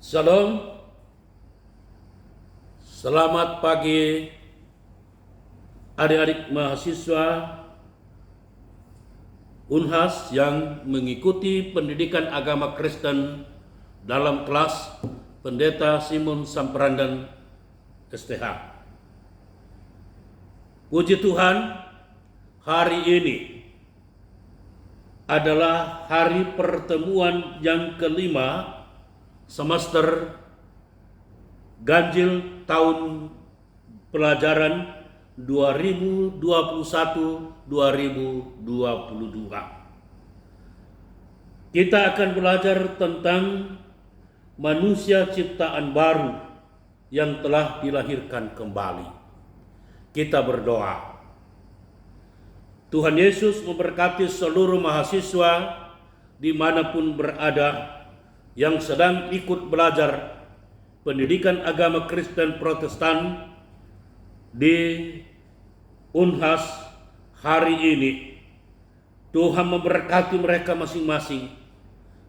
Shalom, selamat pagi adik-adik mahasiswa Unhas yang mengikuti pendidikan agama Kristen dalam kelas Pendeta Simon Samprandan STH. Puji Tuhan, hari ini adalah hari pertemuan yang kelima semester ganjil tahun pelajaran 2021-2022. Kita akan belajar tentang manusia ciptaan baru yang telah dilahirkan kembali. Kita berdoa. Tuhan Yesus memberkati seluruh mahasiswa dimanapun berada yang sedang ikut belajar pendidikan agama Kristen Protestan di Unhas hari ini. Tuhan memberkati mereka masing-masing.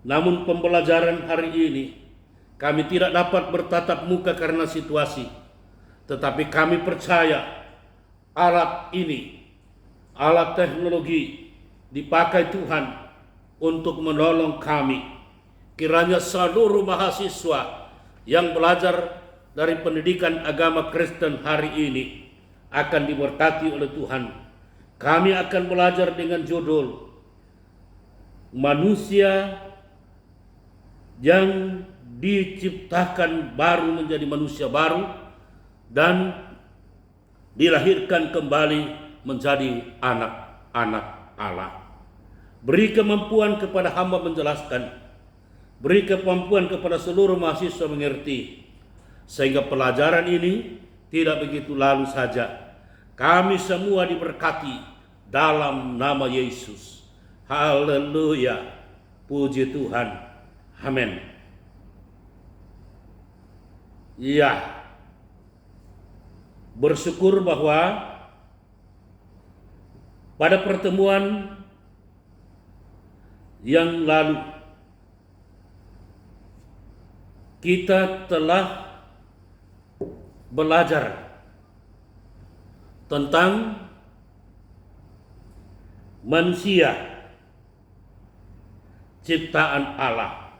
Namun pembelajaran hari ini kami tidak dapat bertatap muka karena situasi, tetapi kami percaya alat ini, alat teknologi dipakai Tuhan untuk menolong kami. Kiranya seluruh mahasiswa yang belajar dari pendidikan agama Kristen hari ini akan diberkati oleh Tuhan. Kami akan belajar dengan judul manusia yang diciptakan baru menjadi manusia baru dan dilahirkan kembali menjadi anak-anak Allah. Beri kemampuan kepada hamba menjelaskan. Beri kemampuan kepada seluruh mahasiswa mengerti, sehingga pelajaran ini tidak begitu lalu saja. Kami semua diberkati dalam nama Yesus. Haleluya. Puji Tuhan. Amin. Ya, bersyukur bahwa pada pertemuan yang lalu kita telah belajar tentang manusia ciptaan Allah.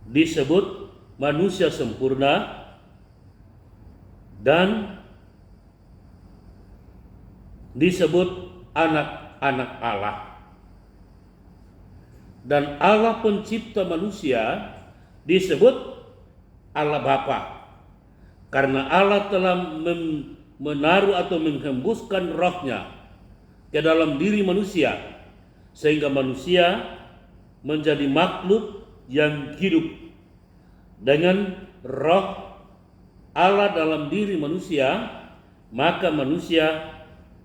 Disebut manusia sempurna dan disebut anak-anak Allah. Dan Allah pencipta manusia disebut Allah Bapa, karena Allah telah menaruh atau menghembuskan rohnya ke dalam diri manusia, sehingga manusia menjadi makhluk yang hidup. Dengan roh Allah dalam diri manusia, maka manusia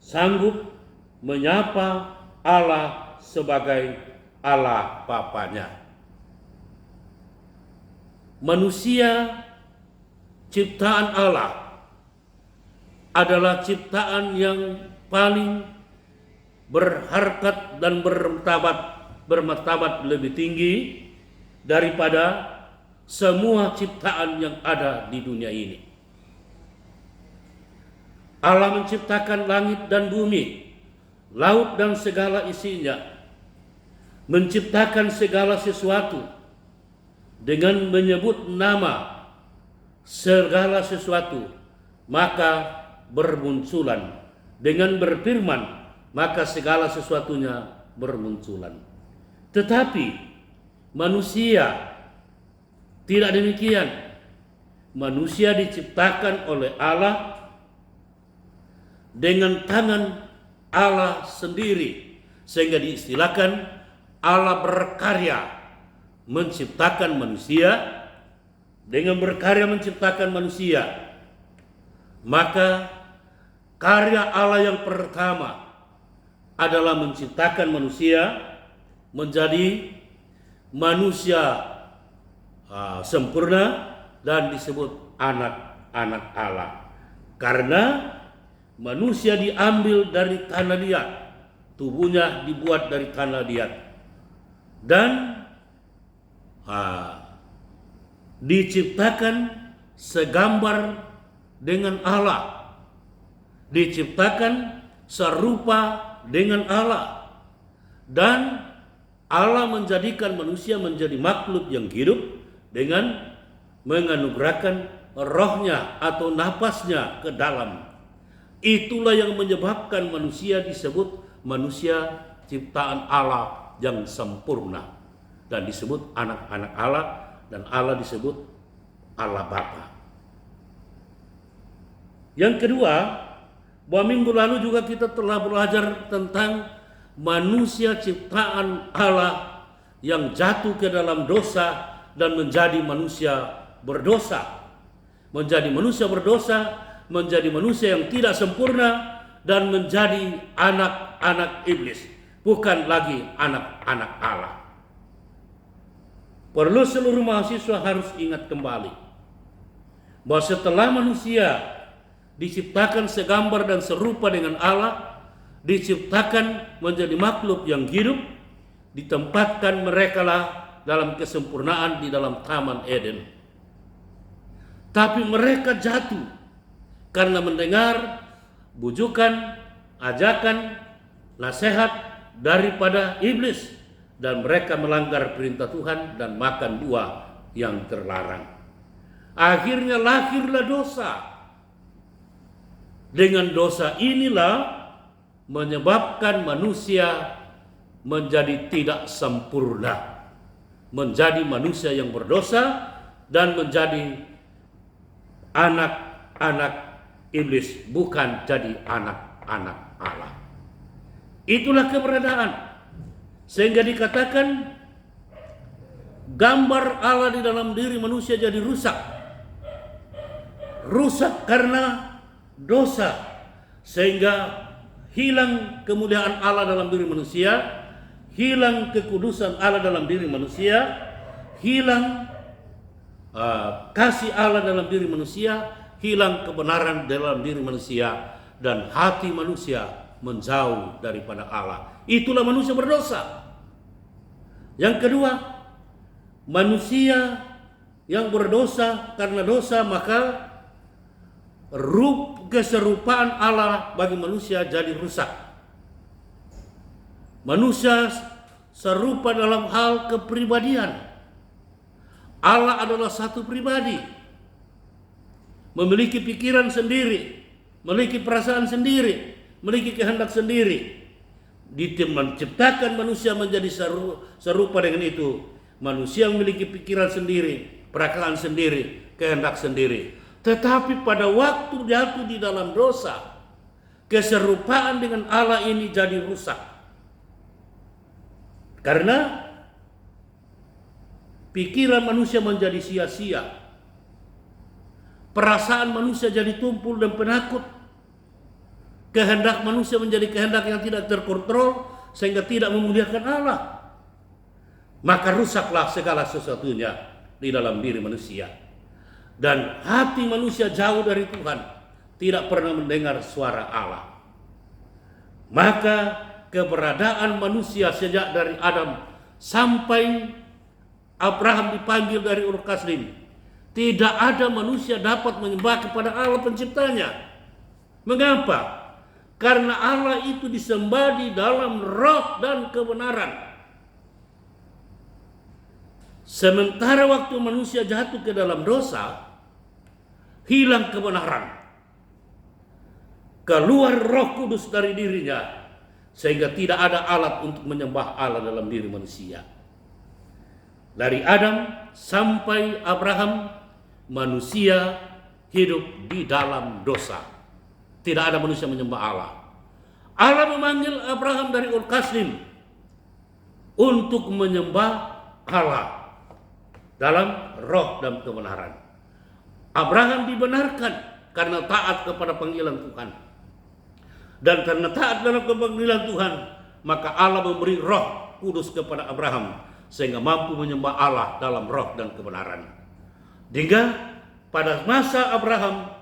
sanggup menyapa Allah sebagai Allah Bapanya. Manusia ciptaan Allah adalah ciptaan yang paling berharkat dan bermartabat lebih tinggi daripada semua ciptaan yang ada di dunia ini. Allah menciptakan langit dan bumi, laut dan segala isinya, menciptakan segala sesuatu dengan menyebut nama segala sesuatu, maka bermunculan. Dengan berfirman, maka segala sesuatunya bermunculan. Tetapi manusia tidak demikian. Manusia diciptakan oleh Allah dengan tangan Allah sendiri, sehingga diistilahkan Allah berkarya menciptakan manusia. Dengan berkarya menciptakan manusia, maka karya Allah yang pertama adalah menciptakan manusia menjadi manusia sempurna dan disebut anak-anak Allah. Karena manusia diambil dari tanah liat, tubuhnya dibuat dari tanah liat, dan diciptakan segambar dengan Allah, diciptakan serupa dengan Allah, dan Allah menjadikan manusia menjadi makhluk yang hidup dengan menganugerahkan rohnya atau napasnya ke dalam. Itulah yang menyebabkan manusia disebut manusia ciptaan Allah yang sempurna, dan disebut anak-anak Allah, dan Allah disebut Allah Bapa. Yang kedua, bahwa minggu lalu juga kita telah belajar tentang manusia ciptaan Allah yang jatuh ke dalam dosa dan menjadi manusia berdosa. Menjadi manusia berdosa, menjadi manusia yang tidak sempurna, dan menjadi anak-anak iblis, bukan lagi anak-anak Allah. Perlu seluruh mahasiswa harus ingat kembali bahwa setelah manusia diciptakan segambar dan serupa dengan Allah, diciptakan menjadi makhluk yang hidup, ditempatkan merekalah dalam kesempurnaan di dalam Taman Eden. Tapi mereka jatuh karena mendengar bujukan, ajakan, nasihat daripada iblis, dan mereka melanggar perintah Tuhan dan makan buah yang terlarang. Akhirnya lahirlah dosa. Dengan dosa inilah menyebabkan manusia menjadi tidak sempurna, menjadi manusia yang berdosa dan menjadi anak-anak iblis, bukan jadi anak-anak Allah. Itulah keberadaan, sehingga dikatakan gambar Allah di dalam diri manusia jadi rusak. Rusak karena dosa, sehingga hilang kemuliaan Allah dalam diri manusia, hilang kekudusan Allah dalam diri manusia, hilang kasih Allah dalam diri manusia, hilang kebenaran dalam diri manusia, dan hati manusia menjauh daripada Allah. Itulah manusia berdosa. Yang kedua, manusia yang berdosa karena dosa, maka keserupaan Allah bagi manusia jadi rusak. Manusia serupa dalam hal kepribadian. Allah adalah satu pribadi, memiliki pikiran sendiri, memiliki perasaan sendiri, memiliki kehendak sendiri. Menciptakan manusia menjadi serupa dengan itu. Manusia memiliki pikiran sendiri, perasaan sendiri, kehendak sendiri. Tetapi pada waktu jatuh di dalam dosa, keserupaan dengan Allah ini jadi rusak. Karena pikiran manusia menjadi sia-sia, perasaan manusia jadi tumpul dan penakut, kehendak manusia menjadi kehendak yang tidak terkontrol, sehingga tidak memuliakan Allah. Maka rusaklah segala sesuatunya di dalam diri manusia. Dan hati manusia jauh dari Tuhan, tidak pernah mendengar suara Allah. Maka keberadaan manusia sejak dari Adam sampai Abraham dipanggil dari Ur Kasdim, tidak ada manusia dapat menyembah kepada Allah penciptanya. Mengapa? Karena Allah itu disembah di dalam roh dan kebenaran. Sementara waktu manusia jatuh ke dalam dosa, hilang kebenaran, keluar Roh Kudus dari dirinya, sehingga tidak ada alat untuk menyembah Allah dalam diri manusia. Dari Adam sampai Abraham, manusia hidup di dalam dosa. Tidak ada manusia menyembah Allah. Allah memanggil Abraham dari Ur Kasdim untuk menyembah Allah dalam roh dan kebenaran. Abraham dibenarkan karena taat kepada panggilan Tuhan. Dan karena taat dalam panggilan Tuhan, maka Allah memberi Roh Kudus kepada Abraham, sehingga mampu menyembah Allah dalam roh dan kebenaran. Hingga pada masa Abraham,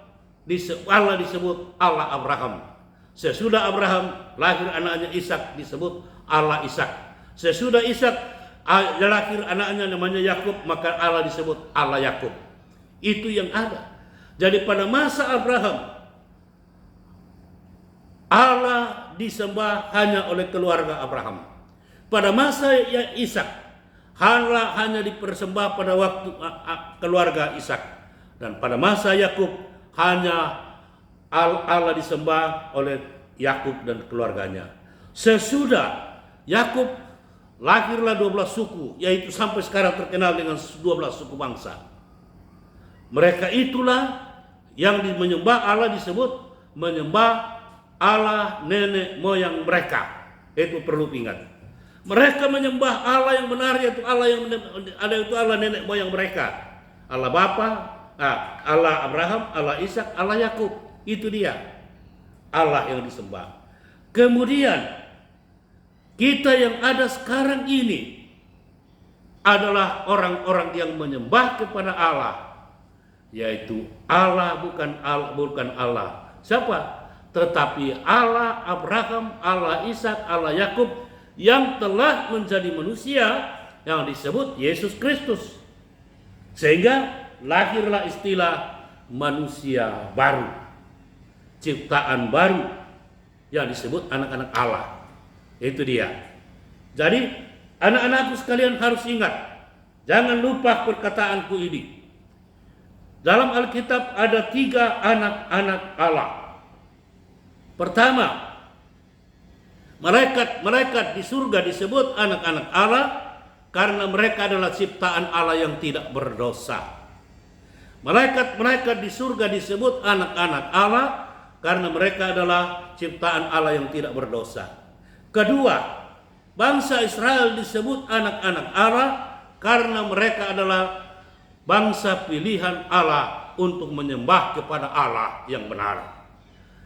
Allah disebut Allah Abraham. Sesudah Abraham lahir anaknya Ishak, disebut Allah Ishak. Sesudah Ishak lahir anaknya namanya Yakub, maka Allah disebut Allah Yakub. Itu yang ada. Jadi pada masa Abraham, Allah disembah hanya oleh keluarga Abraham. Pada masa Ishak, Allah hanya dipersembah pada waktu keluarga Ishak. Dan pada masa Yakub, hanya Allah disembah oleh Yakub dan keluarganya. Sesudah Yakub, lahirlah 12 suku, yaitu sampai sekarang terkenal dengan 12 suku bangsa. Mereka itulah yang menyembah Allah, disebut menyembah Allah nenek moyang mereka. Itu perlu ingat. Mereka menyembah Allah yang benar, yaitu Allah nenek moyang mereka. Allah Bapa, Allah Abraham, Allah Ishak, Allah Yakub. Itu dia Allah yang disembah. Kemudian kita yang ada sekarang ini adalah orang-orang yang menyembah kepada Allah, yaitu Allah bukan Allah. Siapa? Tetapi Allah Abraham, Allah Ishak, Allah Yakub yang telah menjadi manusia yang disebut Yesus Kristus. Sehingga lahirlah istilah manusia baru, ciptaan baru yang disebut anak-anak Allah. Itu dia. Jadi anak-anakku sekalian harus ingat, jangan lupa perkataanku ini. Dalam Alkitab ada 3 anak-anak Allah. Pertama, malaikat di surga disebut anak-anak Allah karena mereka adalah ciptaan Allah yang tidak berdosa. Malaikat di surga disebut anak-anak Allah karena mereka adalah ciptaan Allah yang tidak berdosa. Kedua, bangsa Israel disebut anak-anak Allah karena mereka adalah bangsa pilihan Allah untuk menyembah kepada Allah yang benar.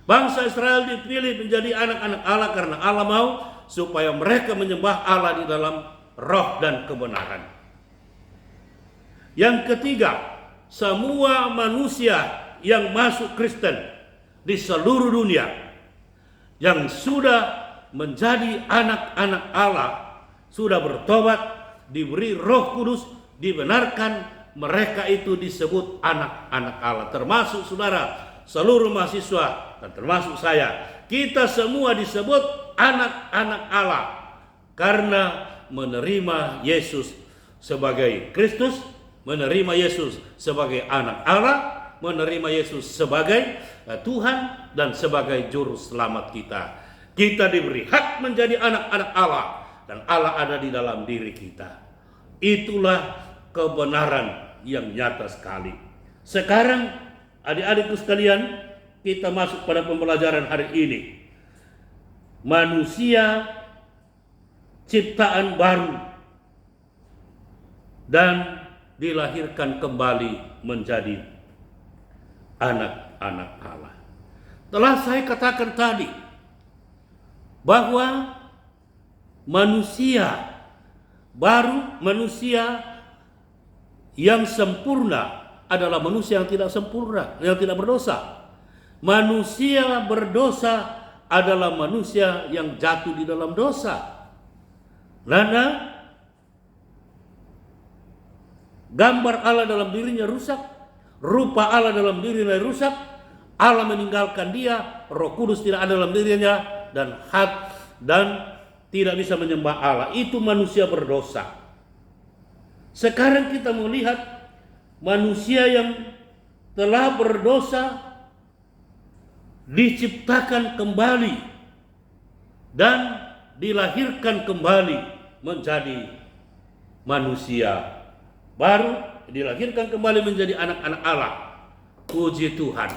Bangsa Israel dipilih menjadi anak-anak Allah karena Allah mau supaya mereka menyembah Allah di dalam roh dan kebenaran. Yang ketiga, semua manusia yang masuk Kristen di seluruh dunia yang sudah menjadi anak-anak Allah, sudah bertobat, diberi Roh Kudus, dibenarkan, mereka itu disebut anak-anak Allah. Termasuk saudara, seluruh mahasiswa, dan termasuk saya. Kita semua disebut anak-anak Allah karena menerima Yesus sebagai Kristus, menerima Yesus sebagai anak Allah, menerima Yesus sebagai Tuhan dan sebagai juru selamat kita. Kita diberi hak menjadi anak-anak Allah dan Allah ada di dalam diri kita. Itulah kebenaran yang nyata sekali. Sekarang adik-adikku sekalian, kita masuk pada pembelajaran hari ini. Manusia ciptaan baru dan dilahirkan kembali menjadi anak-anak Allah. Telah saya katakan tadi bahwa manusia baru, manusia yang sempurna adalah manusia yang tidak sempurna, yang tidak berdosa. Manusia berdosa adalah manusia yang jatuh di dalam dosa. Karena gambar Allah dalam dirinya rusak, rupa Allah dalam dirinya rusak, Allah meninggalkan dia, Roh Kudus tidak ada dalam dirinya, dan tidak bisa menyembah Allah. Itu manusia berdosa. Sekarang kita melihat manusia yang telah berdosa diciptakan kembali dan dilahirkan kembali menjadi manusia baru, dilahirkan kembali menjadi anak-anak Allah. Puji Tuhan.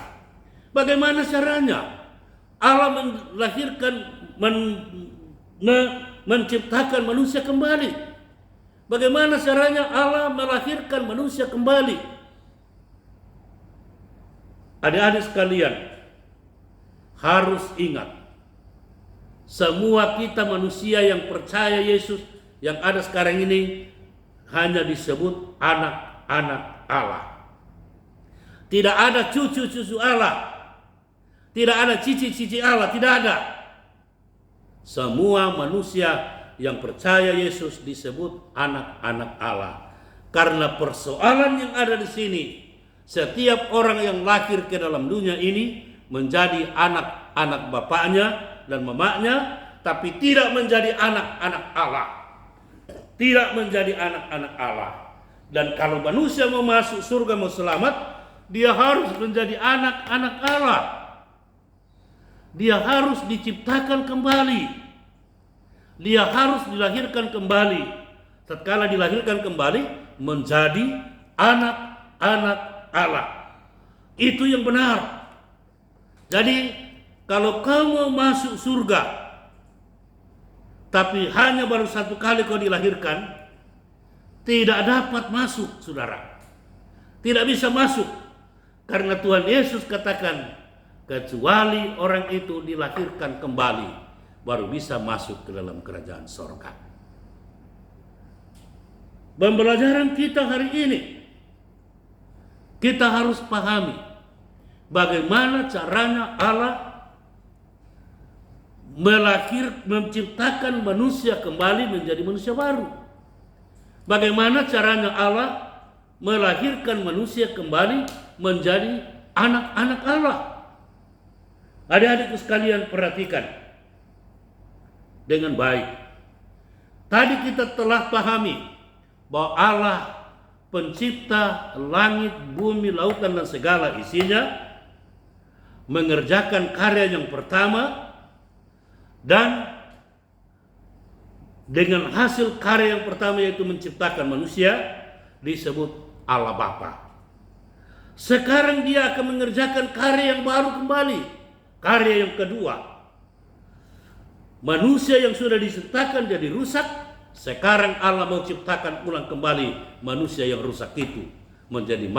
Bagaimana caranya Allah menciptakan manusia kembali? Bagaimana caranya Allah melahirkan manusia kembali? Adik-adik sekalian, harus ingat, semua kita manusia yang percaya Yesus yang ada sekarang ini hanya disebut anak-anak Allah. Tidak ada cucu-cucu Allah, tidak ada cici-cici Allah, tidak ada. Semua manusia yang percaya Yesus disebut anak-anak Allah. Karena persoalan yang ada di sini, setiap orang yang lahir ke dalam dunia ini menjadi anak-anak bapaknya dan mamanya, tapi tidak menjadi anak-anak Allah. Tidak menjadi anak-anak Allah. Dan kalau manusia mau masuk surga, mau selamat, dia harus menjadi anak-anak Allah. Dia harus diciptakan kembali. Dia harus dilahirkan kembali. Tatkala dilahirkan kembali menjadi anak-anak Allah. Itu yang benar. Jadi kalau kamu masuk surga tapi hanya baru satu kali kau dilahirkan, tidak dapat masuk, saudara. Tidak bisa masuk. Karena Tuhan Yesus katakan, kecuali orang itu dilahirkan kembali, baru bisa masuk ke dalam kerajaan sorga. Pembelajaran kita hari ini, kita harus pahami bagaimana caranya Allah menciptakan manusia kembali menjadi manusia baru. Bagaimana caranya Allah melahirkan manusia kembali menjadi anak-anak Allah. Adik-adikku sekalian, perhatikan dengan baik. Tadi kita telah pahami bahwa Allah pencipta langit, bumi, lautan dan segala isinya, mengerjakan karya yang pertama, dan dengan hasil karya yang pertama yaitu menciptakan manusia disebut Allah Bapa. Sekarang dia akan mengerjakan karya yang baru kembali, karya yang kedua. Manusia yang sudah diciptakan jadi rusak, sekarang Allah mau ciptakan ulang kembali manusia yang rusak itu menjadi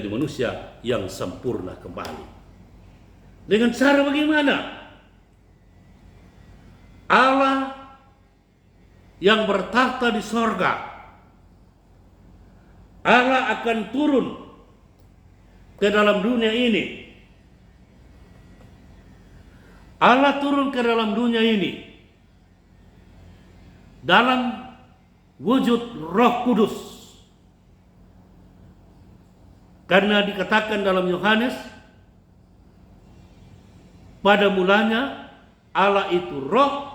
manusia yang sempurna kembali. Dengan cara bagaimana? Allah yang bertahta di sorga, Allah akan turun ke dalam dunia ini. Allah turun ke dalam dunia ini dalam wujud Roh Kudus. Karena dikatakan dalam Yohanes, pada mulanya Allah itu roh,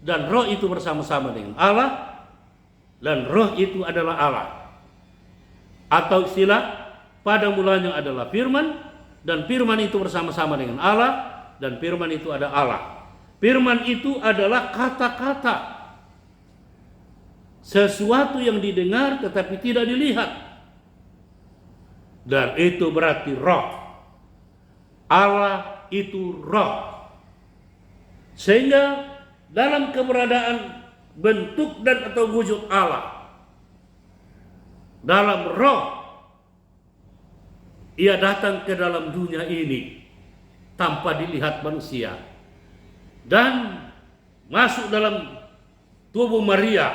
dan roh itu bersama-sama dengan Allah, dan roh itu adalah Allah. Atau istilah, pada mulanya adalah firman, dan firman itu bersama-sama dengan Allah, dan firman itu ada Allah. Firman itu adalah kata-kata, sesuatu yang didengar tetapi tidak dilihat, dan itu berarti roh. Allah itu roh. Sehingga dalam keberadaan bentuk dan atau wujud Allah, dalam roh, ia datang ke dalam dunia ini tanpa dilihat manusia dan masuk dalam tubuh Maria,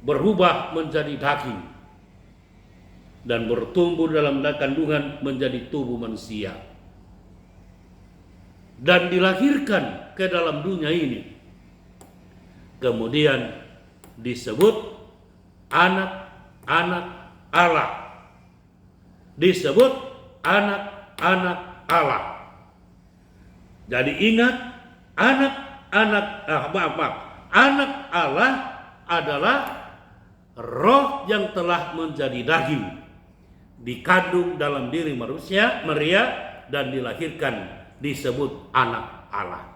berubah menjadi daging dan bertumbuh dalam kandungan menjadi tubuh manusia dan dilahirkan ke dalam dunia ini. Kemudian disebut anak-anak Allah, disebut anak-anak Allah. Jadi ingat, anak Allah adalah roh yang telah menjadi daging, dikandung dalam diri manusia Maria dan dilahirkan, disebut anak Allah.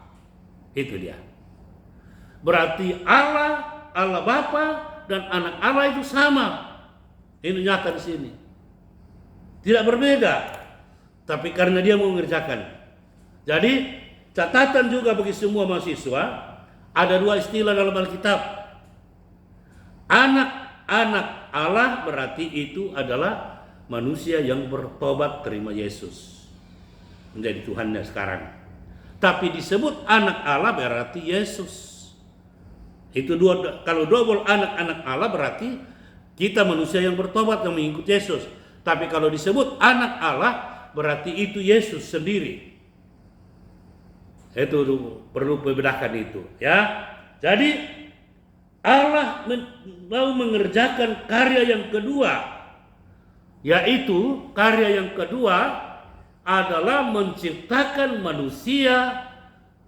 Itu dia. Berarti Allah Bapa dan anak Allah itu sama. Ini nyata di sini. Tidak berbeda. Tapi karena dia mau mengerjakan. Jadi catatan juga bagi semua mahasiswa, ada dua istilah dalam Alkitab. Anak-anak Allah berarti itu adalah manusia yang bertobat terima Yesus menjadi Tuhannya sekarang. Tapi disebut anak Allah berarti Yesus. Itu dua. Kalau double anak-anak Allah berarti kita manusia yang bertobat yang mengikut Yesus. Tapi kalau disebut anak Allah berarti itu Yesus sendiri. Itu perlu membedakan itu, ya. Jadi Allah mau mengerjakan karya yang kedua, yaitu karya yang kedua adalah menciptakan manusia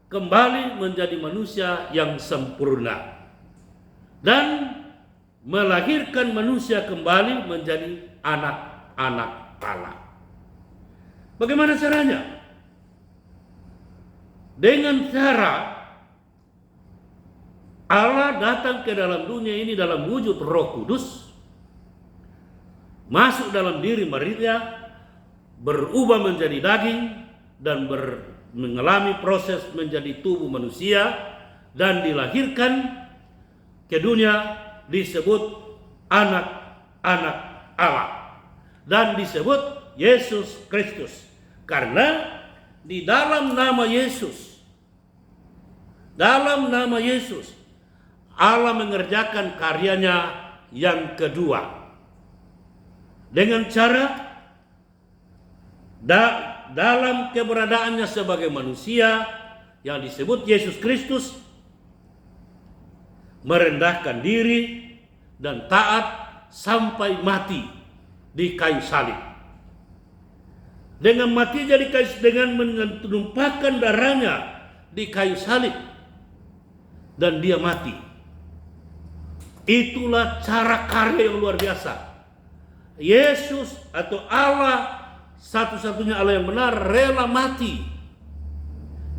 kembali menjadi manusia yang sempurna dan melahirkan manusia kembali menjadi anak-anak Allah. Bagaimana caranya? Dengan cara Allah datang ke dalam dunia ini dalam wujud Roh Kudus, masuk dalam diri Maria, berubah menjadi daging dan mengalami proses menjadi tubuh manusia dan dilahirkan ke dunia, disebut anak-anak Allah dan disebut Yesus Kristus, karena di dalam nama Yesus, Allah mengerjakan karyanya yang kedua dengan cara dalam keberadaannya sebagai manusia yang disebut Yesus Kristus merendahkan diri dan taat sampai mati di kayu salib. Dengan mati dengan menumpahkan darahnya di kayu salib dan dia mati. Itulah cara karya yang luar biasa. Yesus atau Allah, satu-satunya Allah yang benar, rela mati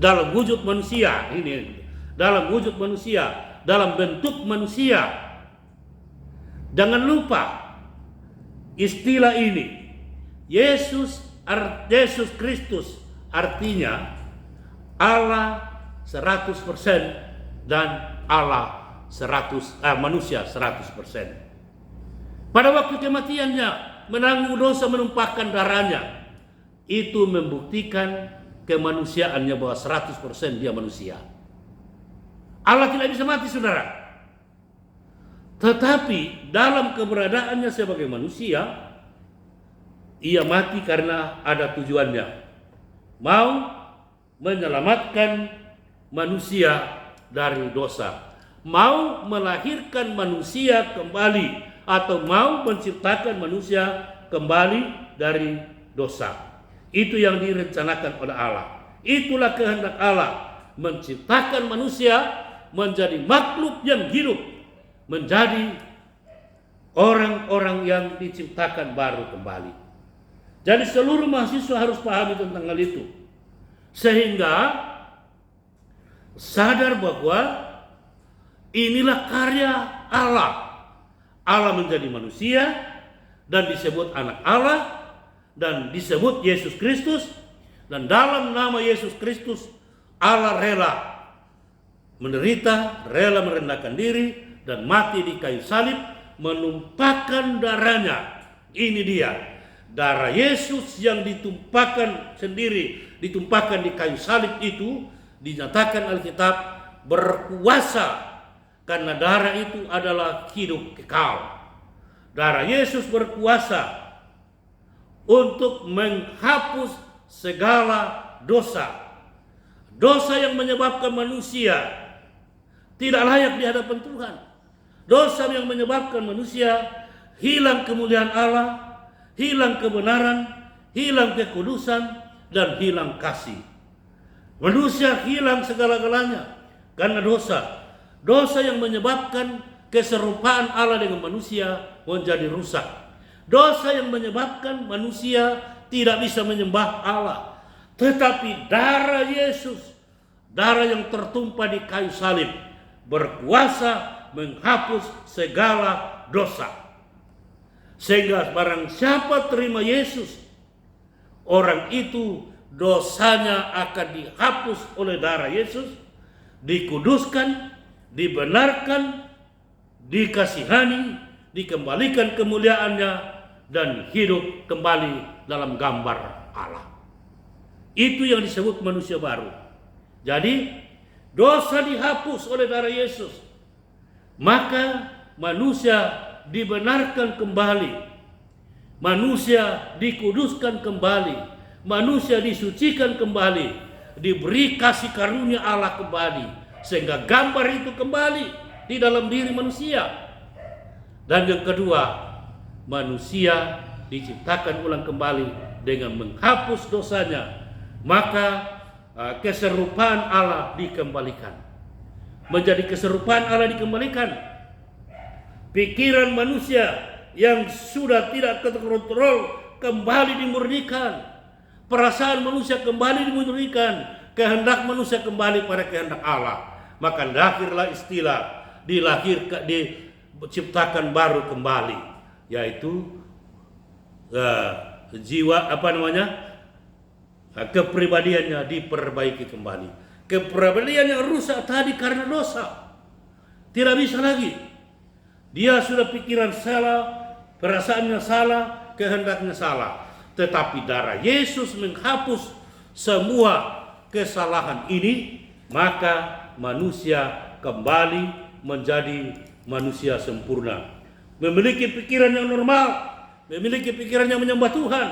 dalam wujud manusia. Dalam wujud manusia, dalam bentuk manusia. Jangan lupa istilah ini. Yesus Kristus artinya Allah 100% dan Allah manusia 100%. Pada waktu kematiannya menanggung dosa, menumpahkan darahnya, itu membuktikan kemanusiaannya bahwa 100% dia manusia. Allah tidak bisa mati, saudara. Tetapi dalam keberadaannya sebagai manusia, ia mati karena ada tujuannya, mau menyelamatkan manusia dari dosa, mau melahirkan manusia kembali, atau mau menciptakan manusia kembali dari dosa. Itu yang direncanakan oleh Allah. Itulah kehendak Allah, menciptakan manusia menjadi makhluk yang hidup, menjadi orang-orang yang diciptakan baru kembali. Jadi seluruh mahasiswa harus pahami tentang hal itu, sehingga sadar bahwa inilah karya Allah. Allah menjadi manusia dan disebut anak Allah dan disebut Yesus Kristus, dan dalam nama Yesus Kristus Allah rela menderita, rela merendahkan diri dan mati di kayu salib, menumpahkan darahnya. Ini dia darah Yesus yang ditumpahkan sendiri, ditumpahkan di kayu salib itu, dinyatakan Alkitab berkuasa. Karena darah itu adalah hidup kekal. Darah Yesus berkuasa untuk menghapus segala dosa. Dosa yang menyebabkan manusia tidak layak di hadapan Tuhan. Dosa yang menyebabkan manusia hilang kemuliaan Allah, hilang kebenaran, hilang kekudusan, dan hilang kasih. Manusia hilang segala-galanya karena dosa. Dosa yang menyebabkan keserupaan Allah dengan manusia menjadi rusak. Dosa yang menyebabkan manusia tidak bisa menyembah Allah. Tetapi darah Yesus, darah yang tertumpah di kayu salib, berkuasa menghapus segala dosa. Sehingga barang siapa terima Yesus, orang itu dosanya akan dihapus oleh darah Yesus, dikuduskan, dibenarkan, dikasihani, dikembalikan kemuliaannya, dan hidup kembali dalam gambar Allah. Itu yang disebut manusia baru. Jadi dosa dihapus oleh darah Yesus, maka manusia dibenarkan kembali, manusia dikuduskan kembali, manusia disucikan kembali, diberi kasih karunia Allah kembali, sehingga gambar itu kembali di dalam diri manusia. Dan yang kedua, manusia diciptakan ulang kembali dengan menghapus dosanya, maka keserupaan Allah dikembalikan. Menjadi keserupaan Allah dikembalikan. Pikiran manusia yang sudah tidak terkontrol kembali dimurnikan. Perasaan manusia kembali dimurnikan. Kehendak manusia kembali pada kehendak Allah. Maka lahirlah istilah diciptakan baru kembali, yaitu jiwa kepribadiannya diperbaiki kembali. Kepribadian yang rusak tadi karena dosa tidak bisa lagi. Dia sudah pikiran salah, perasaannya salah, kehendaknya salah. Tetapi darah Yesus menghapus semua kesalahan ini, maka manusia kembali menjadi manusia sempurna. Memiliki pikiran yang normal, memiliki pikiran yang menyembah Tuhan,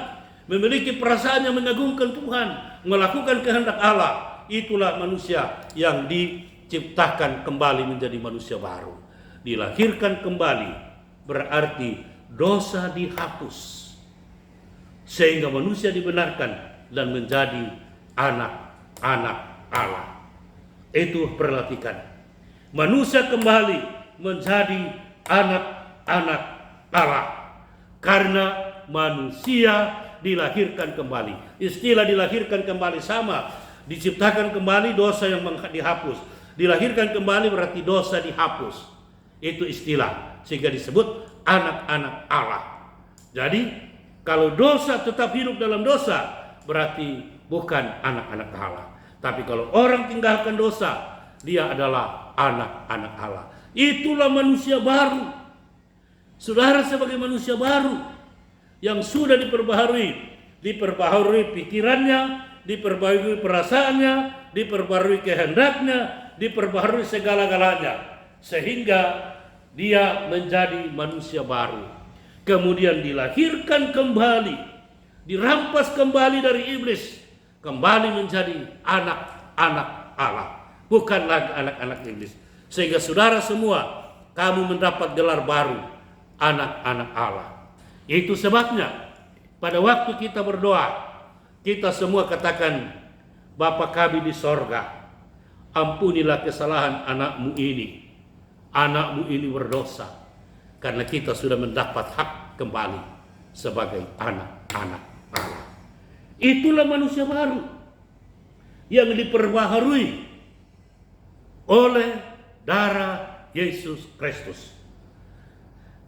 memiliki perasaan yang mengagungkan Tuhan, melakukan kehendak Allah. Itulah manusia yang diciptakan kembali menjadi manusia baru. Dilahirkan kembali berarti dosa dihapus, sehingga manusia dibenarkan dan menjadi anak-anak Allah. Itu perhatikan. Manusia kembali menjadi anak-anak Allah karena manusia dilahirkan kembali. Istilah dilahirkan kembali sama, diciptakan kembali, dosa yang dihapus. Dilahirkan kembali berarti dosa dihapus. Itu istilah, sehingga disebut anak-anak Allah. Jadi kalau dosa tetap hidup dalam dosa, berarti bukan anak-anak Allah. Tapi kalau orang tinggalkan dosa, dia adalah anak-anak Allah. Itulah manusia baru. Saudara sebagai manusia baru yang sudah diperbaharui pikirannya, diperbaharui perasaannya, diperbaharui kehendaknya, diperbaharui segala-galanya, sehingga dia menjadi manusia baru. Kemudian dilahirkan kembali, dirampas kembali dari iblis, kembali menjadi anak-anak Allah, bukan lagi anak-anak iblis. Sehingga saudara semua, kamu mendapat gelar baru, anak-anak Allah. Itu sebabnya pada waktu kita berdoa, kita semua katakan, Bapa kami di sorga, ampunilah kesalahan anakmu ini. Anakmu ini berdosa, karena kita sudah mendapat hak kembali sebagai anak-anak Allah. Itulah manusia baru yang diperbaharui oleh darah Yesus Kristus.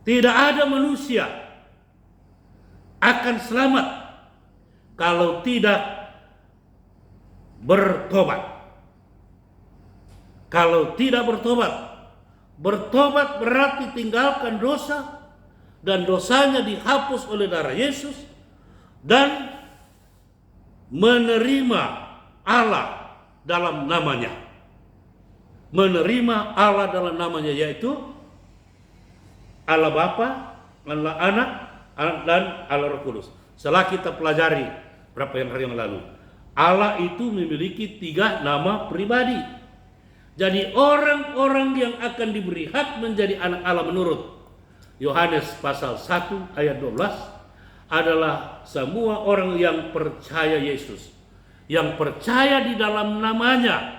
Tidak ada manusia akan selamat kalau tidak bertobat. Kalau tidak bertobat berarti tinggalkan dosa, dan dosanya dihapus oleh darah Yesus, dan menerima Allah dalam namanya. Menerima Allah dalam namanya, yaitu Allah Bapa, Allah Anak, dan Allah Roh Kudus. Setelah kita pelajari berapa hari yang lalu, Allah itu memiliki 3 nama pribadi. Jadi orang-orang yang akan diberi hak menjadi anak Allah menurut Yohanes pasal 1 ayat 12 adalah semua orang yang percaya Yesus, yang percaya di dalam namanya.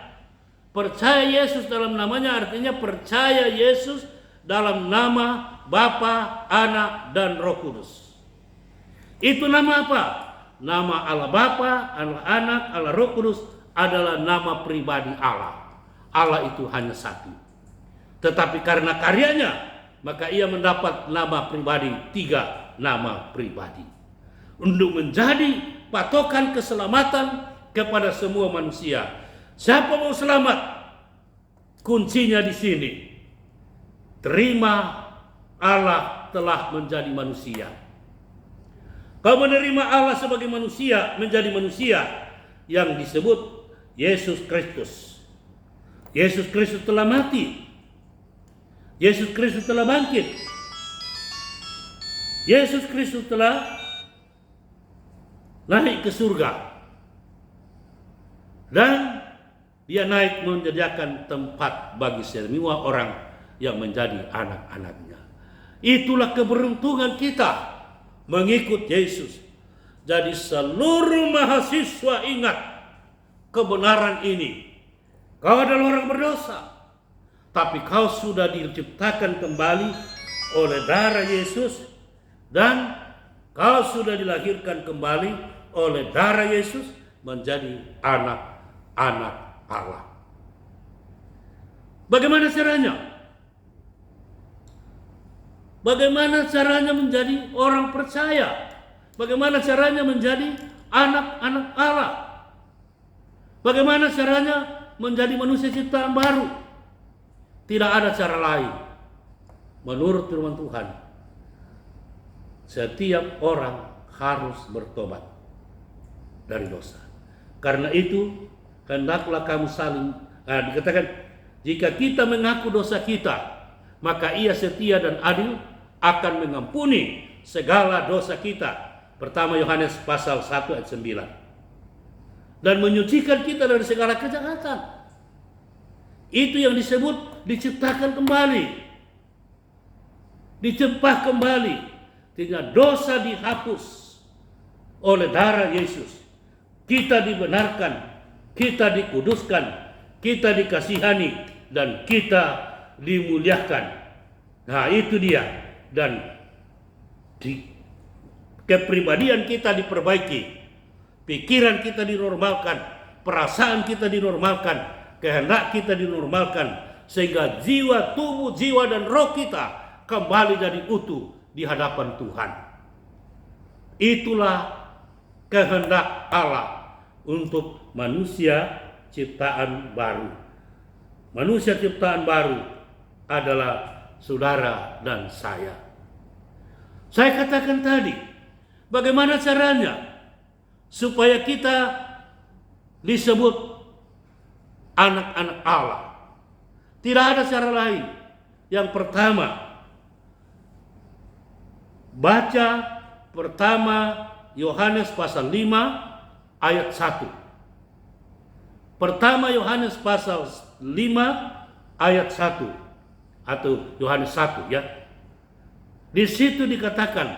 Percaya Yesus dalam namanya artinya percaya Yesus dalam nama Bapa, Anak, dan Roh Kudus. Itu nama apa? Nama Allah Bapa, Allah Anak, Allah Roh Kudus adalah nama pribadi Allah. Allah itu hanya satu. Tetapi karena karyanya, maka ia mendapat nama pribadi, 3 nama pribadi. Untuk menjadi patokan keselamatan kepada semua manusia. Siapa mau selamat? Kuncinya di sini. Terima Allah telah menjadi manusia. Kau menerima Allah sebagai manusia, menjadi manusia yang disebut Yesus Kristus. Yesus Kristus telah mati. Yesus Kristus telah bangkit. Yesus Kristus telah naik ke surga. Dan Dia naik menyediakan tempat bagi semua orang yang menjadi anak-anaknya. Itulah keberuntungan kita mengikut Yesus. Jadi seluruh mahasiswa ingat kebenaran ini. Kau adalah orang berdosa, tapi kau sudah diciptakan kembali oleh darah Yesus, dan kau sudah dilahirkan kembali oleh darah Yesus menjadi anak-anak Allah. Bagaimana caranya? Bagaimana caranya menjadi orang percaya? Bagaimana caranya menjadi anak-anak Allah? Bagaimana caranya menjadi manusia ciptaan baru? Tidak ada cara lain. Menurut firman Tuhan, setiap orang harus bertobat dari dosa. Karena itu, hendaklah kamu saling, dikatakan, jika kita mengaku dosa kita, maka Ia setia dan adil akan mengampuni segala dosa kita. Pertama Yohanes pasal 1 ayat 9. Dan menyucikan kita dari segala kejahatan. Itu yang disebut diciptakan kembali. Dicempah kembali. Sehingga dosa dihapus oleh darah Yesus. Kita dibenarkan, kita dikuduskan, kita dikasihani, dan kita dimuliakan. Nah, itu dia. Dan kepribadian kita diperbaiki, pikiran kita dinormalkan, perasaan kita dinormalkan, kehendak kita dinormalkan, sehingga jiwa, tubuh, jiwa, dan roh kita kembali jadi utuh di hadapan Tuhan. Itulah kehendak Allah untuk manusia ciptaan baru. Manusia ciptaan baru adalah saudara dan saya. Saya katakan tadi, bagaimana caranya supaya kita disebut anak-anak Allah? Tidak ada cara lain. Yang pertama, baca pertama Yohanes pasal 5 ayat 1. Pertama Yohanes pasal 5 ayat 1 atau Yohanes 1 ya. Di situ dikatakan,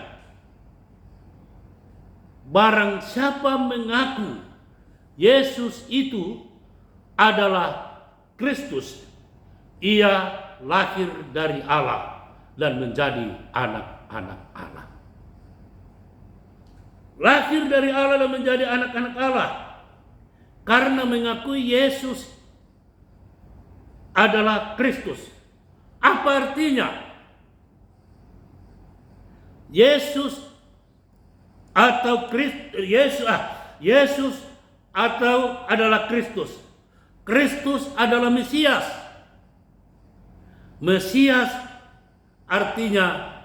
barang siapa mengaku Yesus itu adalah Kristus, ia lahir dari Allah dan menjadi anak-anak Allah. Lahir dari Allah dan menjadi anak-anak Allah karena mengakui Yesus adalah Kristus. Apa artinya? Yesus atau Yesus atau adalah Kristus. Kristus adalah Mesias. Mesias artinya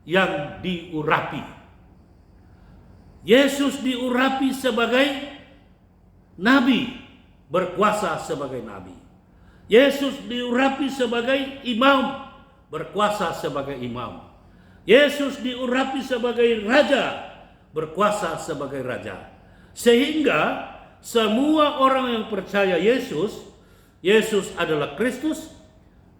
yang diurapi. Yesus diurapi sebagai nabi, berkuasa sebagai nabi. Yesus diurapi sebagai imam, berkuasa sebagai imam. Yesus diurapi sebagai raja, berkuasa sebagai raja. Sehingga semua orang yang percaya Yesus adalah Kristus,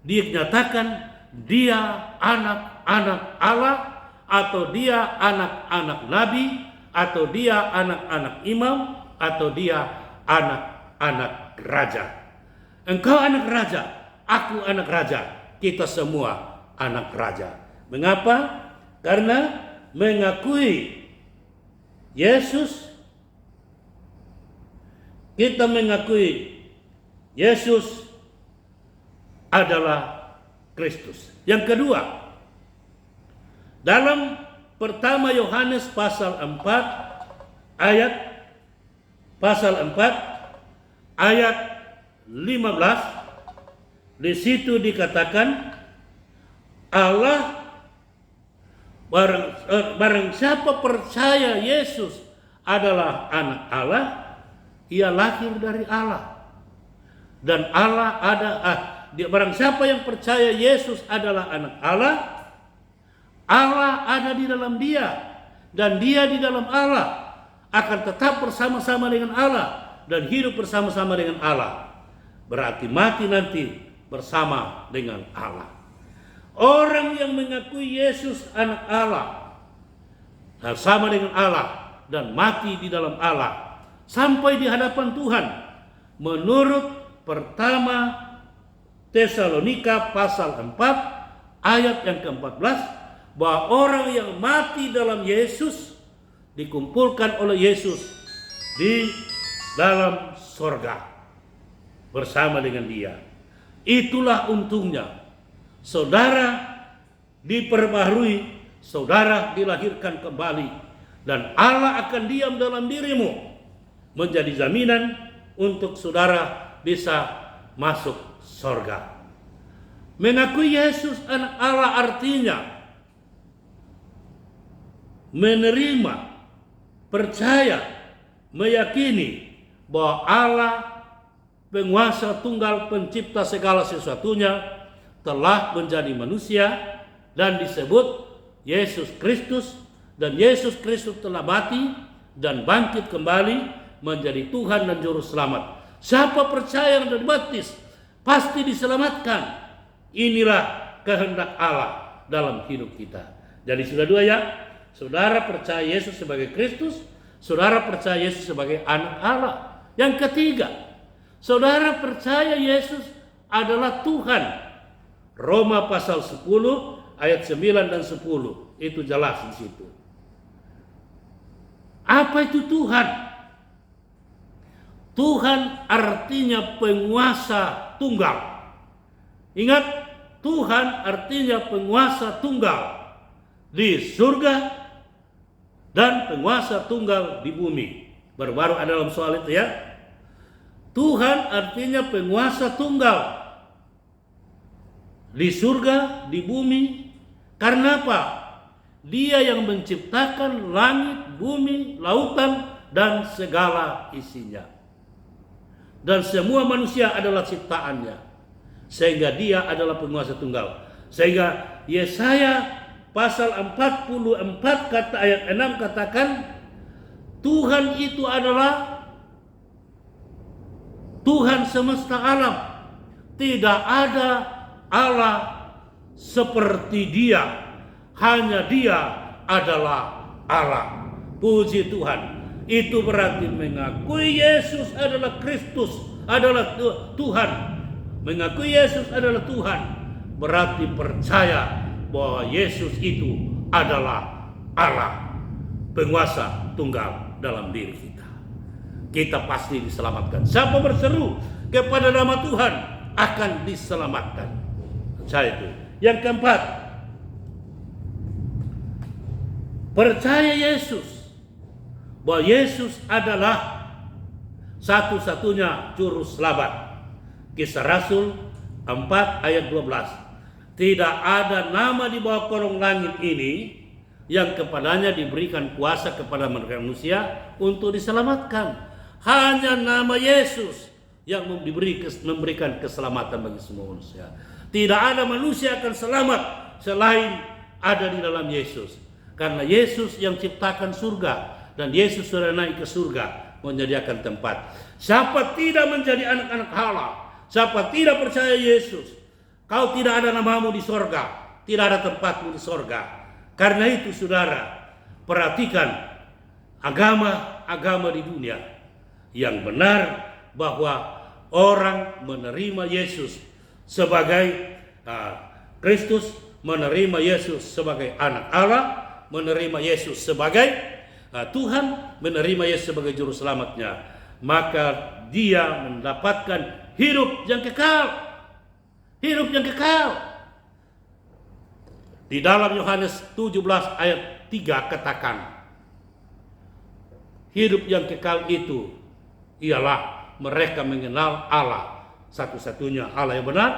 dinyatakan dia anak-anak Allah, atau dia anak-anak nabi, atau dia anak-anak imam, atau dia anak-anak raja. Engkau anak raja, aku anak raja, kita semua anak raja. Mengapa? Karena mengakui Yesus, kita mengakui Yesus adalah Kristus. Yang kedua, dalam pertama Yohanes pasal 4 ayat 15, di situ dikatakan Allah barang siapa percaya Yesus adalah anak Allah, ia lahir dari Allah. Dan Allah barang siapa yang percaya Yesus adalah anak Allah, Allah ada di dalam dia, dan dia di dalam Allah, akan tetap bersama-sama dengan Allah dan hidup bersama-sama dengan Allah. berarti mati nanti bersama dengan Allah. Orang yang mengakui Yesus anak Allah sama dengan Allah dan mati di dalam Allah sampai di hadapan Tuhan, menurut pertama Tesalonika pasal 4 ayat yang ke-14, bahwa orang yang mati dalam Yesus dikumpulkan oleh Yesus di dalam sorga bersama dengan Dia. Itulah untungnya saudara diperbaharui, saudara dilahirkan kembali, dan Allah akan diam dalam dirimu, menjadi jaminan untuk saudara bisa masuk sorga. Mengakui Yesus anak Allah artinya menerima, percaya, meyakini bahwa Allah penguasa tunggal pencipta segala sesuatunya telah menjadi manusia dan disebut Yesus Kristus, dan Yesus Kristus telah mati dan bangkit kembali menjadi Tuhan dan Juru Selamat. Siapa percaya dan dibaptis pasti diselamatkan. Inilah kehendak Allah dalam hidup kita. Jadi sudah dua ya, saudara percaya Yesus sebagai Kristus, saudara percaya Yesus sebagai anak Allah. Yang ketiga, saudara percaya Yesus adalah Tuhan. Roma pasal 10 ayat 9 dan 10 itu jelas di situ. Apa itu Tuhan? Tuhan artinya penguasa tunggal. Ingat, Tuhan artinya penguasa tunggal di surga dan penguasa tunggal di bumi. Baru-baru ada dalam soal itu ya. Tuhan artinya penguasa tunggal di surga, di bumi. Karena apa? Dia yang menciptakan langit, bumi, lautan, dan segala isinya. Dan semua manusia adalah ciptaannya. Sehingga dia adalah penguasa tunggal. Sehingga Yesaya pasal 44 kata ayat 6 katakan, Tuhan itu adalah Tuhan semesta alam. Tidak ada Allah seperti Dia. Hanya Dia adalah Allah. Puji Tuhan. Itu berarti mengakui Yesus adalah Kristus, adalah Tuhan. Mengakui Yesus adalah Tuhan berarti percaya bahwa Yesus itu adalah Allah, penguasa tunggal dalam diri kita. Kita pasti diselamatkan. Siapa berseru kepada nama Tuhan akan diselamatkan. Percaya itu. Yang keempat, percaya Yesus, bahwa Yesus adalah satu-satunya juru selamat. Kisah Rasul 4 ayat 12. Tidak ada nama di bawah kolong langit ini yang kepadanya diberikan kuasa kepada manusia untuk diselamatkan. Hanya nama Yesus yang memberikan keselamatan bagi semua manusia. Tidak ada manusia akan selamat selain ada di dalam Yesus. Karena Yesus yang ciptakan surga. Dan Yesus sudah naik ke surga menyediakan tempat. Siapa tidak menjadi anak-anak Allah, siapa tidak percaya Yesus, kau tidak ada namamu di sorga, tidak ada tempatmu di sorga. Karena itu saudara, perhatikan agama-agama di dunia yang benar bahwa orang menerima Yesus sebagai Kristus, menerima Yesus sebagai anak Allah, menerima Yesus sebagai Tuhan, menerima Yesus sebagai juru selamatnya, maka dia mendapatkan hidup yang kekal. Hidup yang kekal. Di dalam Yohanes 17 ayat 3 katakan, hidup yang kekal itu ialah mereka mengenal Allah satu-satunya Allah yang benar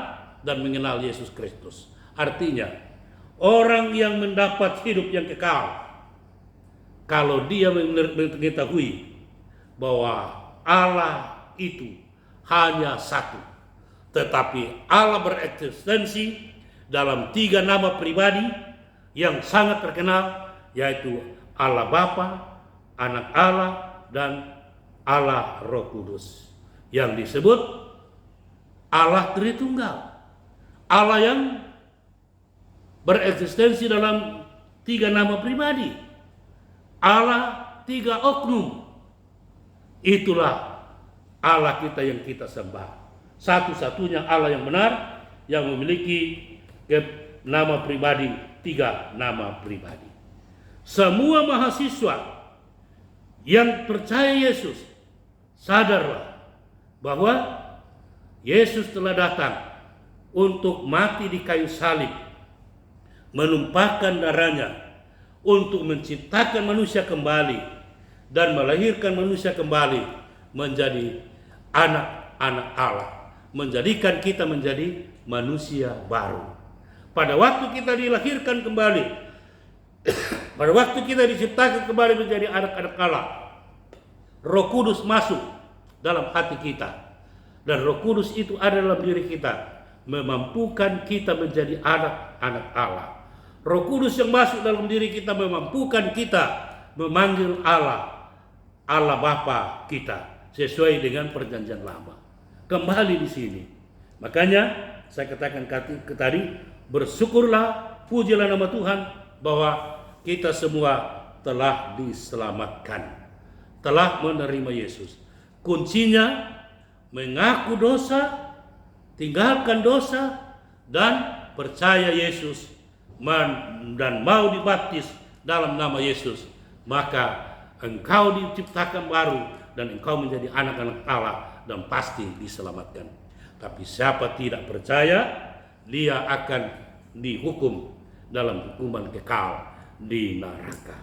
dan mengenal Yesus Kristus. Artinya, orang yang mendapat hidup yang kekal kalau dia mengetahui bahwa Allah itu hanya satu, tetapi Allah bereksistensi dalam 3 nama pribadi yang sangat terkenal, yaitu Allah Bapa, Anak Allah, dan Allah Roh Kudus, yang disebut Allah Tritunggal, Allah yang bereksistensi dalam 3 nama pribadi, Allah 3 oknum. Itulah Allah kita yang kita sembah. Satu-satunya Allah yang benar, yang memiliki nama pribadi, 3 nama pribadi. Semua mahasiswa yang percaya Yesus, sadarlah bahwa Yesus telah datang untuk mati di kayu salib, menumpahkan darahnya untuk menciptakan manusia kembali dan melahirkan manusia kembali menjadi anak-anak Allah, menjadikan kita menjadi manusia baru. Pada waktu kita dilahirkan kembali, pada waktu kita diciptakan kembali menjadi anak-anak Allah, Roh Kudus masuk dalam hati kita. Dan Roh Kudus itu ada dalam diri kita, memampukan kita menjadi anak-anak Allah. Roh Kudus yang masuk dalam diri kita memampukan kita memanggil Allah, Allah Bapa kita, sesuai dengan perjanjian lama. Kembali di sini. Makanya saya katakan tadi, bersyukurlah, pujilah nama Tuhan bahwa kita semua telah diselamatkan, telah menerima Yesus. Kuncinya mengaku dosa, tinggalkan dosa, dan percaya Yesus dan mau dibaptis dalam nama Yesus, maka engkau diciptakan baru dan engkau menjadi anak-anak Allah dan pasti diselamatkan. Tapi siapa tidak percaya, dia akan dihukum dalam hukuman kekal di neraka.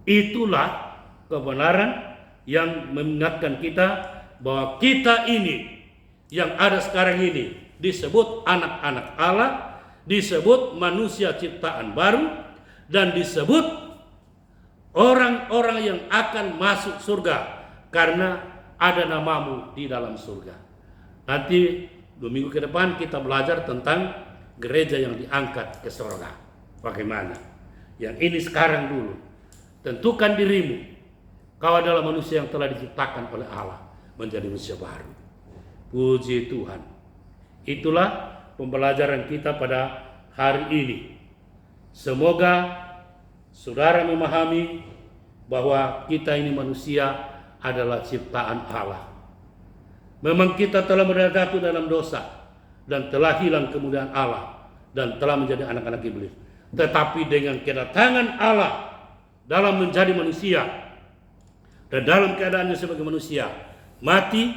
Itulah kebenaran yang mengingatkan kita bahwa kita ini yang ada sekarang ini disebut anak-anak Allah, disebut manusia ciptaan baru, dan disebut orang-orang yang akan masuk surga karena ada namamu di dalam surga. Nanti 2 minggu ke depan kita belajar tentang gereja yang diangkat ke surga. Bagaimana? Yang ini sekarang dulu. Tentukan dirimu. Kau adalah manusia yang telah diciptakan oleh Allah menjadi manusia baru. Puji Tuhan. Itulah pembelajaran kita pada hari ini. Semoga saudara memahami bahwa kita ini manusia adalah ciptaan Allah. Memang kita telah jatuh dalam dosa dan telah hilang kemuliaan Allah dan telah menjadi anak-anak iblis. Tetapi dengan kedatangan Allah dalam menjadi manusia dan dalam keadaannya sebagai manusia, mati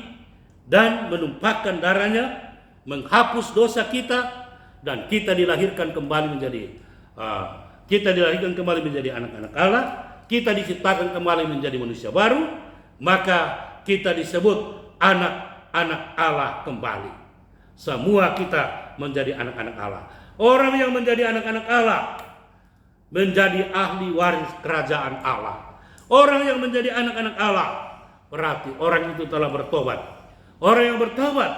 dan menumpahkan darahnya, menghapus dosa kita, dan kita dilahirkan kembali menjadi anak-anak Allah, kita diciptakan kembali menjadi manusia baru, maka kita disebut anak-anak Allah kembali. Semua kita menjadi anak-anak Allah. Orang yang menjadi anak-anak Allah menjadi ahli waris kerajaan Allah. Orang yang menjadi anak-anak Allah berarti orang itu telah bertobat. Orang yang bertobat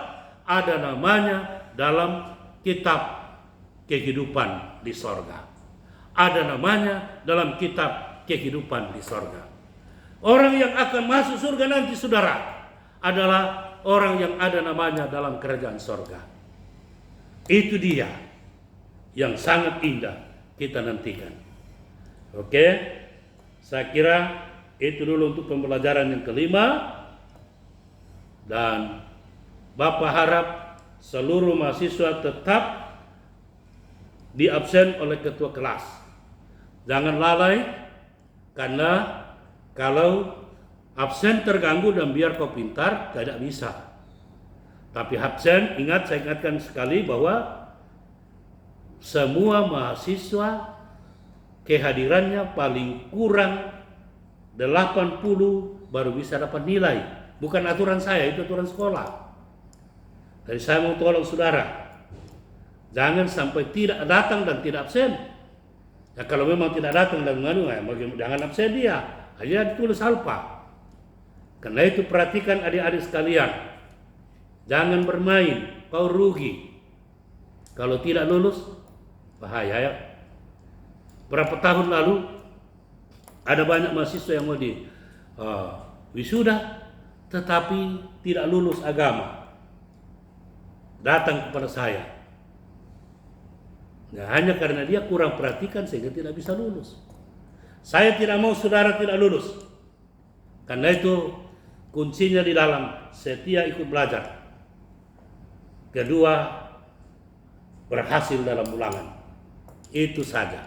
ada namanya dalam kitab kehidupan di sorga. Ada namanya dalam kitab kehidupan di sorga. Orang yang akan masuk surga nanti, saudara, adalah orang yang ada namanya dalam kerajaan sorga. Itu dia yang sangat indah kita nantikan. Oke, saya kira itu dulu untuk pembelajaran yang kelima. Dan Bapak harap seluruh mahasiswa tetap diabsen oleh ketua kelas. Jangan lalai, karena kalau absen terganggu dan biar kau pintar, tidak bisa. Tapi absen, saya ingatkan sekali bahwa semua mahasiswa kehadirannya paling kurang 80 baru bisa dapat nilai. Bukan aturan saya, itu aturan sekolah. Jadi saya mau tolong saudara, jangan sampai tidak datang dan tidak absen. Ya, kalau memang tidak datang dan jangan absen dia, hanya ditulis alfa. Karena itu perhatikan adik-adik sekalian, jangan bermain, kau rugi. Kalau tidak lulus, bahaya ya. Berapa tahun lalu ada banyak mahasiswa yang mau wisuda tetapi tidak lulus agama. datang kepada saya. Nah, hanya karena dia kurang perhatikan sehingga tidak bisa lulus. Saya tidak mau saudara tidak lulus. Karena itu kuncinya di dalam setia ikut belajar. Kedua, berhasil dalam ulangan. Itu saja.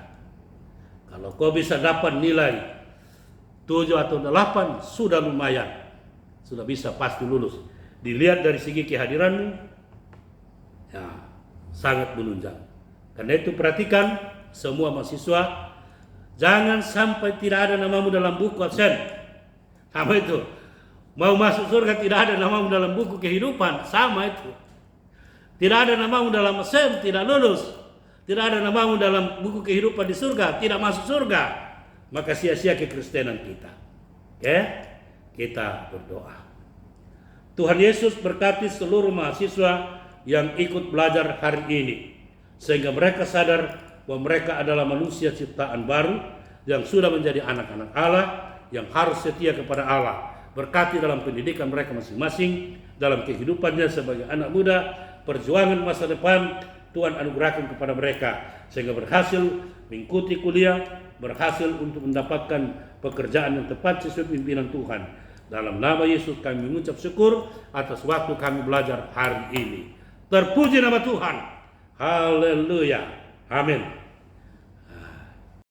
Kalau kau bisa dapat nilai 7 atau 8 sudah lumayan. Sudah bisa pasti lulus. Dilihat dari segi kehadiranmu, ya, sangat menunjang. Karena itu perhatikan semua mahasiswa, jangan sampai tidak ada namamu dalam buku absen. Sama itu. Mau masuk surga tidak ada namamu dalam buku kehidupan, sama itu. Tidak ada namamu dalam absen, tidak lulus. Tidak ada namamu dalam buku kehidupan di surga, tidak masuk surga. Maka sia-sia kekristenan kita. Oke? Kita berdoa. Tuhan Yesus berkati seluruh mahasiswa yang ikut belajar hari ini, sehingga mereka sadar bahwa mereka adalah manusia ciptaan baru yang sudah menjadi anak-anak Allah, yang harus setia kepada Allah. Berkati dalam pendidikan mereka masing-masing, dalam kehidupannya sebagai anak muda, perjuangan masa depan Tuhan anugerahkan kepada mereka, sehingga berhasil mengikuti kuliah, berhasil untuk mendapatkan pekerjaan yang tepat sesuai pimpinan Tuhan. Dalam nama Yesus kami mengucap syukur atas waktu kami belajar hari ini. Terpuji nama Tuhan. Haleluya. Amin.